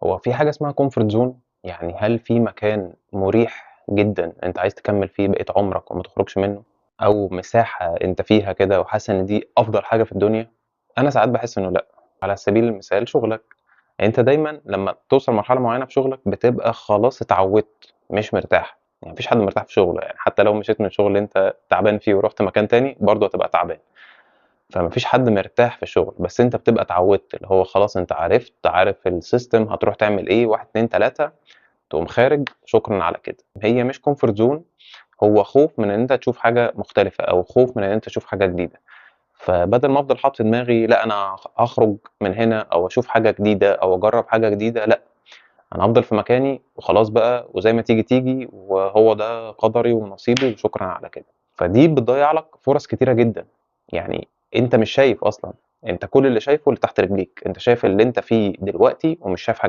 هو في حاجة اسمها comfort zone؟ يعني هل في مكان مريح جدًا أنت عايز تكمّل فيه بقية عمرك وما تخرجش منه، أو مساحة أنت فيها كده وحاسس إن دي أفضل حاجة في الدنيا؟ أنا ساعات باحس إنه لأ. على سبيل المثال شغلك، أنت دايمًا لمّا بتوصل لمرحلة معيّنة في شغلك بتبقى خلاص اتعودت، مش مرتاح. يعني ما فيش حد مرتاح في شغله، يعني حتى لو مشيت من الشغل اللي أنت تعبان فيه ورُحت مكان تاني برضه هتبقى تعبان. فما فيش حد مرتاح في الشغل، بس أنت بتبقى اتعودت، اللي هو خلاص أنت عارف الsystem هتروح تعمل إيه، 1، 2، 3 تقوم خارج شكرًا على كده. هي مش comfort zone، هو خوف من إن أنت تشوف حاجة مختلفة، أو خوف من إن أنت تشوف حاجة جديدة. فبدل ما أفضل حاطط في دماغي لأ أنا هاخرج من هنا أو أشوف حاجة جديدة أو أجرّب حاجة جديدة، لأ، أنا هافضل في مكاني وخلاص بقى وزي ما تيجي، تيجي وهو ده قدري ونصيبي وشكرًا على كده. فدي بتضيّع لك فرص كتيرة جدًا. يعني أنت مش شايف أصلًا، أنت كل اللي شايفه اللي تحت رجليك، أنت شايف اللي أنت فيه دلوقتي ومش شايف حاجة